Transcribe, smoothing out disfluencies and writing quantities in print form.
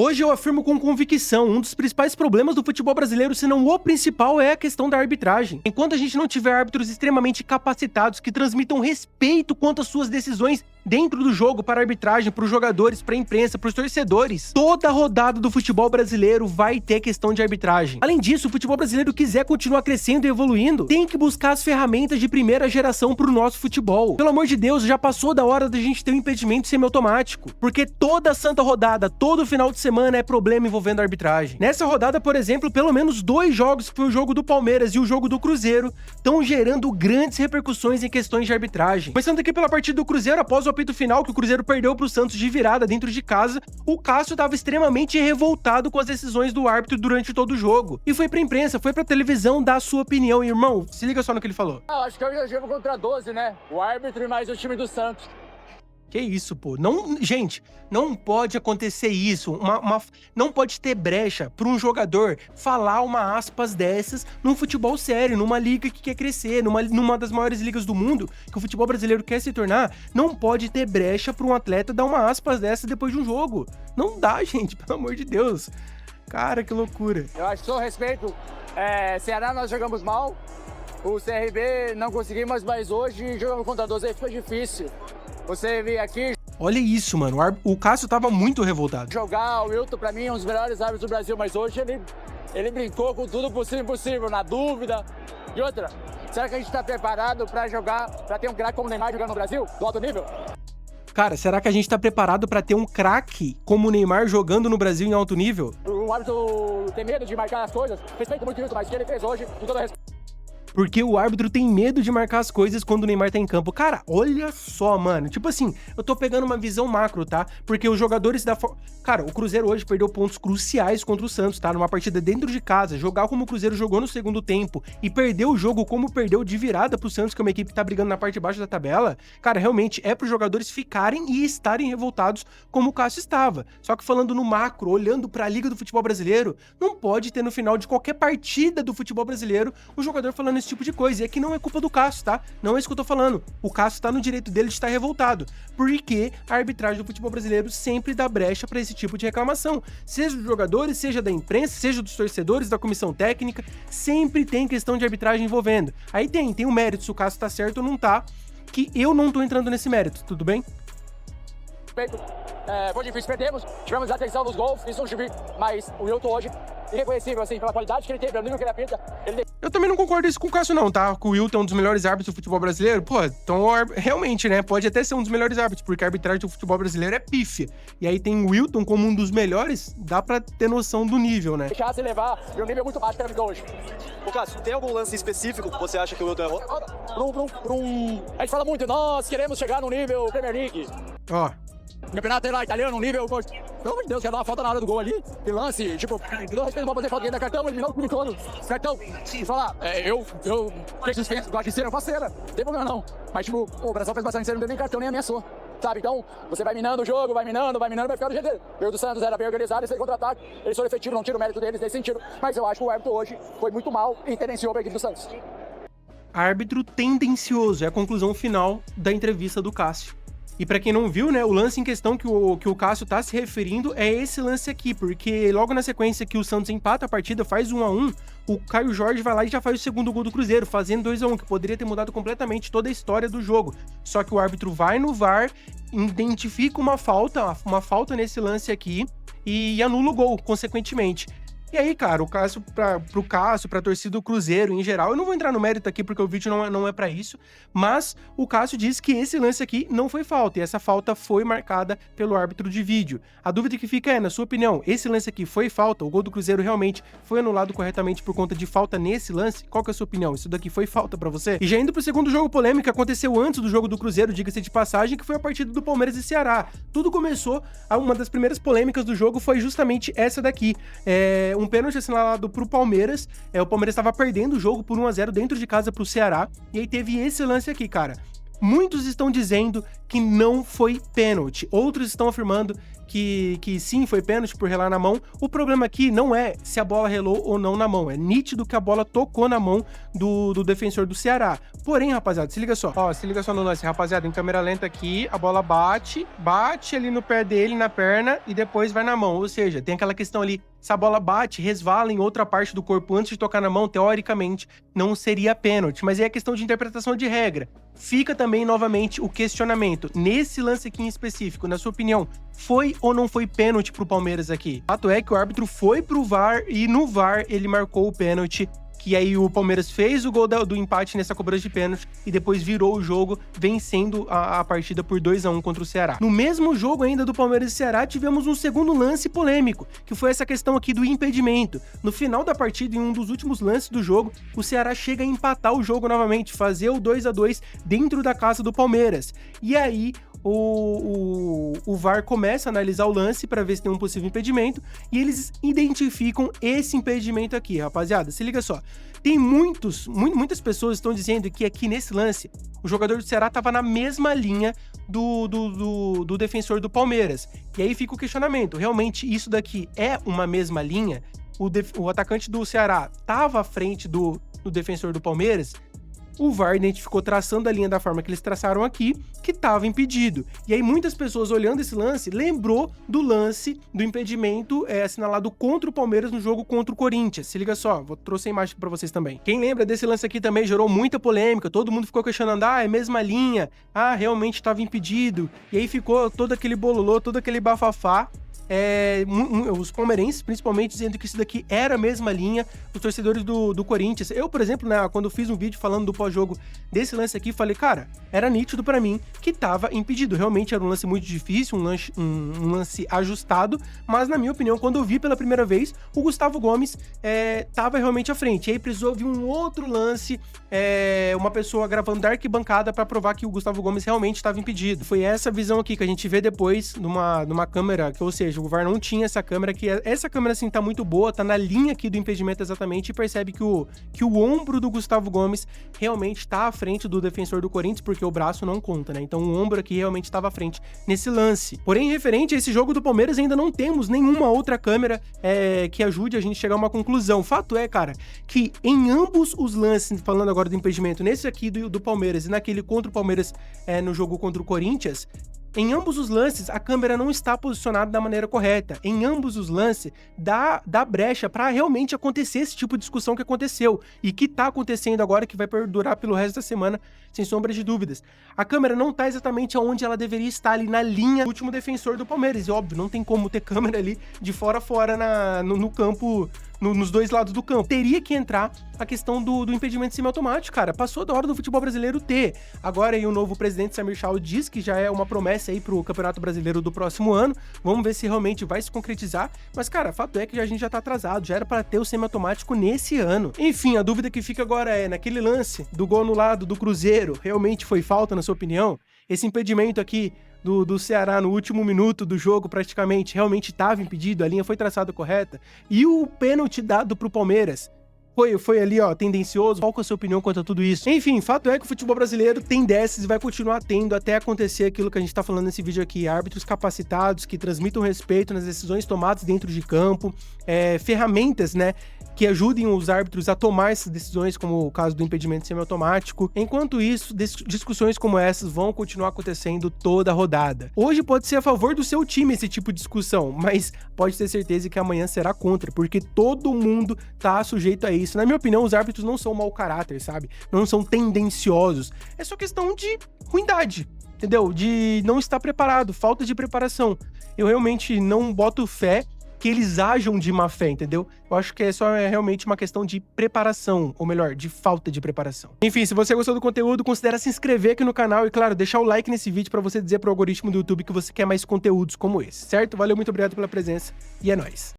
Hoje eu afirmo com convicção, um dos principais problemas do futebol brasileiro, se não o principal, é a questão da arbitragem. Enquanto a gente não tiver árbitros extremamente capacitados que transmitam respeito quanto às suas decisões dentro do jogo para a arbitragem, para os jogadores, para a imprensa, para os torcedores, toda rodada do futebol brasileiro vai ter questão de arbitragem. Além disso, o futebol brasileiro quiser continuar crescendo e evoluindo, tem que buscar as ferramentas de primeira geração para o nosso futebol. Pelo amor de Deus, já passou da hora da gente ter um impedimento semiautomático, porque toda santa rodada, todo final de semana é problema envolvendo a arbitragem. Nessa rodada, por exemplo, pelo menos 2 jogos, que foi o jogo do Palmeiras e o jogo do Cruzeiro, estão gerando grandes repercussões em questões de arbitragem. Começando aqui pela partida do Cruzeiro, após o apito final que o Cruzeiro perdeu pro Santos de virada dentro de casa, o Cássio estava extremamente revoltado com as decisões do árbitro durante todo o jogo. E foi pra imprensa, foi pra televisão dar a sua opinião. Irmão, se liga só no que ele falou. Acho que hoje eu jogo contra 12, né? O árbitro e mais o time do Santos. Que isso, pô. Não, gente, não pode acontecer isso. Não pode ter brecha para um jogador falar uma aspas dessas num futebol sério, numa liga que quer crescer, numa das maiores ligas do mundo, que o futebol brasileiro quer se tornar. Não pode ter brecha para um atleta dar uma aspas dessas depois de um jogo. Não dá, gente, pelo amor de Deus. Cara, que loucura. Eu acho que só respeito. Ceará nós jogamos mal. O CRB não conseguimos, mas hoje jogamos contra 12 aí ficou difícil. Você vir aqui... Olha isso, mano. O Cássio tava muito revoltado. Jogar, o Wilton, pra mim, é um dos melhores árbitros do Brasil, mas hoje ele brincou com tudo possível, na dúvida. E outra, será que a gente tá preparado pra jogar, pra ter um craque como o Neymar jogando no Brasil, do alto nível? Cara, será que a gente tá preparado pra ter um craque como o Neymar jogando no Brasil em alto nível? O árbitro tem medo de marcar as coisas. Respeito muito isso, mas o que ele fez hoje, com toda a respeito. Porque o árbitro tem medo de marcar as coisas quando o Neymar tá em campo. Cara, olha só, mano. Tipo assim, eu tô pegando uma visão macro, tá? Porque os jogadores da... Cara, o Cruzeiro hoje perdeu pontos cruciais contra o Santos, tá? Numa partida dentro de casa. Jogar como o Cruzeiro jogou no segundo tempo e perder o jogo como perdeu de virada pro Santos, que é uma equipe que tá brigando na parte de baixo da tabela. Cara, realmente é pros jogadores ficarem e estarem revoltados como o Cássio estava. Só que falando no macro, olhando pra Liga do Futebol Brasileiro, não pode ter no final de qualquer partida do futebol brasileiro um jogador falando esse tipo de coisa. E aqui não é culpa do Cássio, tá? Não é isso que eu tô falando. O Cássio tá no direito dele de estar revoltado. Porque a arbitragem do futebol brasileiro sempre dá brecha pra esse tipo de reclamação. Seja dos jogadores, seja da imprensa, seja dos torcedores, da comissão técnica, sempre tem questão de arbitragem envolvendo. Aí tem o mérito, se o Cássio tá certo ou não tá, que eu não tô entrando nesse mérito, tudo bem? Foi difícil, perdemos, tivemos atenção nos gols, isso não tive, mas o Wilton hoje, irreconhecível, assim, pela qualidade que ele teve, pelo nível que ele apita, Eu também não concordo isso com o Cássio não, tá? Que o Wilton é um dos melhores árbitros do futebol brasileiro, pô, então realmente, né, pode até ser um dos melhores árbitros, porque a arbitragem do futebol brasileiro é pífia. E aí tem o Wilton como um dos melhores, dá pra ter noção do nível, né? Deixar se levar, e o nível é muito baixo que ele hoje. Ô Cássio, tem algum lance específico que você acha que o Wilton errou? A gente fala muito, nós queremos chegar no nível Premier League. Ó. Campeonato lá, italiano, nível... Pelo amor de Deus, quer dar uma falta na hora do gol ali. E lance, tipo, não respeito, não pode fazer falta, ele dá cartão, ele não publicou. Cartão, se falar, eu gosto de cera, eu faço cera, não tem problema não. Mas, tipo, o Brasil fez bastante cera, não deu nem cartão, nem ameaçou. Sabe, então, você vai minando o jogo, vai minando, vai ficar do jeito dele. O do Santos era bem organizado, esse contra-ataque, eles foram efetivos, não tira o mérito deles nesse sentido. Mas eu acho que o árbitro hoje foi muito mal e tendenciou pra equipe do Santos. Árbitro tendencioso é a conclusão final da entrevista do Cássio. E pra quem não viu, né, o lance em questão que o Cássio tá se referindo é esse lance aqui, porque logo na sequência que o Santos empata a partida, faz 1-1, o Caio Jorge vai lá e já faz o segundo gol do Cruzeiro, fazendo 2-1, que poderia ter mudado completamente toda a história do jogo. Só que o árbitro vai no VAR, identifica uma falta nesse lance aqui e anula o gol, consequentemente. E aí, cara, pro Cássio, pra torcida do Cruzeiro em geral, eu não vou entrar no mérito aqui porque o vídeo não é pra isso, mas o Cássio disse que esse lance aqui não foi falta, e essa falta foi marcada pelo árbitro de vídeo. A dúvida que fica é, na sua opinião, esse lance aqui foi falta? O gol do Cruzeiro realmente foi anulado corretamente por conta de falta nesse lance? Qual que é a sua opinião? Isso daqui foi falta pra você? E já indo pro segundo jogo polêmico que aconteceu antes do jogo do Cruzeiro, diga-se de passagem, que foi a partida do Palmeiras e Ceará. Tudo começou, uma das primeiras polêmicas do jogo foi justamente essa daqui. Um pênalti assinalado pro Palmeiras, o Palmeiras estava perdendo o jogo por 1-0 dentro de casa pro Ceará, e aí teve esse lance aqui, cara. Muitos estão dizendo que não foi pênalti, outros estão afirmando que sim, foi pênalti por relar na mão. O problema aqui não é se a bola relou ou não na mão, é nítido que a bola tocou na mão do defensor do Ceará. Porém, rapaziada, se liga só. Ó, se liga só no lance, rapaziada, em câmera lenta aqui, a bola bate ali no pé dele, na perna, e depois vai na mão. Ou seja, tem aquela questão ali, se a bola bate, resvala em outra parte do corpo antes de tocar na mão, teoricamente, não seria pênalti. Mas aí é questão de interpretação de regra. Fica também, novamente, o questionamento. Nesse lance aqui em específico, na sua opinião, foi ou não foi pênalti pro Palmeiras aqui? O fato é que o árbitro foi pro VAR e no VAR ele marcou o pênalti, que aí o Palmeiras fez o gol do empate nessa cobrança de pênalti e depois virou o jogo, vencendo a partida por 2-1 contra o Ceará. No mesmo jogo ainda do Palmeiras e Ceará, tivemos um segundo lance polêmico, que foi essa questão aqui do impedimento. No final da partida, em um dos últimos lances do jogo, o Ceará chega a empatar o jogo novamente, fazer o 2-2 dentro da casa do Palmeiras. E aí, o VAR começa a analisar o lance para ver se tem um possível impedimento e eles identificam esse impedimento aqui, rapaziada. Se liga só. Tem muitas pessoas estão dizendo que aqui nesse lance o jogador do Ceará estava na mesma linha do defensor do Palmeiras. E aí fica o questionamento, realmente isso daqui é uma mesma linha? O atacante do Ceará estava à frente do defensor do Palmeiras? O VAR identificou, traçando a linha da forma que eles traçaram aqui, que estava impedido. E aí muitas pessoas olhando esse lance, lembrou do lance do impedimento assinalado contra o Palmeiras no jogo contra o Corinthians. Se liga só, trouxe a imagem para vocês também. Quem lembra desse lance aqui também gerou muita polêmica, todo mundo ficou questionando, é mesma linha, realmente estava impedido. E aí ficou todo aquele bololô, todo aquele bafafá. Os palmeirenses, principalmente, dizendo que isso daqui era a mesma linha, os torcedores do Corinthians. Eu, por exemplo, né, quando fiz um vídeo falando do pós-jogo desse lance aqui, falei, cara, era nítido pra mim que tava impedido. Realmente era um lance muito difícil, um lance ajustado, mas na minha opinião, quando eu vi pela primeira vez, o Gustavo Gomes tava realmente à frente. E aí precisou vir um outro lance, uma pessoa gravando da arquibancada pra provar que o Gustavo Gomes realmente estava impedido. Foi essa visão aqui que a gente vê depois numa câmera, ou seja, o VAR não tinha essa câmera, que essa câmera assim tá muito boa, tá na linha aqui do impedimento exatamente, e percebe que o ombro do Gustavo Gomes realmente tá à frente do defensor do Corinthians, porque o braço não conta, né? Então o ombro aqui realmente estava à frente nesse lance. Porém, referente a esse jogo do Palmeiras, ainda não temos nenhuma outra câmera que ajude a gente a chegar a uma conclusão. Fato é, cara, que em ambos os lances, falando agora do impedimento, nesse aqui do Palmeiras e naquele contra o Palmeiras no jogo contra o Corinthians, em ambos os lances, a câmera não está posicionada da maneira correta. Em ambos os lances, dá brecha para realmente acontecer esse tipo de discussão que aconteceu e que tá acontecendo agora, que vai perdurar pelo resto da semana, sem sombra de dúvidas. A câmera não tá exatamente onde ela deveria estar, ali na linha do último defensor do Palmeiras. E óbvio, não tem como ter câmera ali de fora a fora no campo, nos dois lados do campo. Teria que entrar a questão do impedimento semiautomático, cara. Passou da hora do futebol brasileiro ter. Agora aí o novo presidente Samir Chau diz que já é uma promessa aí pro Campeonato Brasileiro do próximo ano. Vamos ver se realmente vai se concretizar. Mas, cara, fato é que a gente já tá atrasado. Já era para ter o semiautomático nesse ano. Enfim, a dúvida que fica agora é, naquele lance do gol anulado do Cruzeiro, realmente foi falta, na sua opinião? Esse impedimento aqui do Ceará no último minuto do jogo, praticamente, realmente estava impedido, a linha foi traçada correta, e o pênalti dado pro Palmeiras foi ali, tendencioso. Qual que é a sua opinião quanto a tudo isso? Enfim, fato é que o futebol brasileiro tem dessas e vai continuar tendo até acontecer aquilo que a gente tá falando nesse vídeo aqui, árbitros capacitados, que transmitam respeito nas decisões tomadas dentro de campo, ferramentas, né, que ajudem os árbitros a tomar essas decisões, como o caso do impedimento semiautomático. Enquanto isso, discussões como essas vão continuar acontecendo toda a rodada. Hoje pode ser a favor do seu time esse tipo de discussão, mas pode ter certeza que amanhã será contra, porque todo mundo tá sujeito a isso. Na minha opinião, os árbitros não são mau caráter, sabe? Não são tendenciosos. É só questão de ruindade, entendeu? De não estar preparado, falta de preparação. Eu realmente não boto fé que eles ajam de má fé, entendeu? Eu acho que é realmente uma questão de preparação, ou melhor, de falta de preparação. Enfim, se você gostou do conteúdo, considere se inscrever aqui no canal e, claro, deixar o like nesse vídeo pra você dizer pro algoritmo do YouTube que você quer mais conteúdos como esse, certo? Valeu, muito obrigado pela presença e é nóis!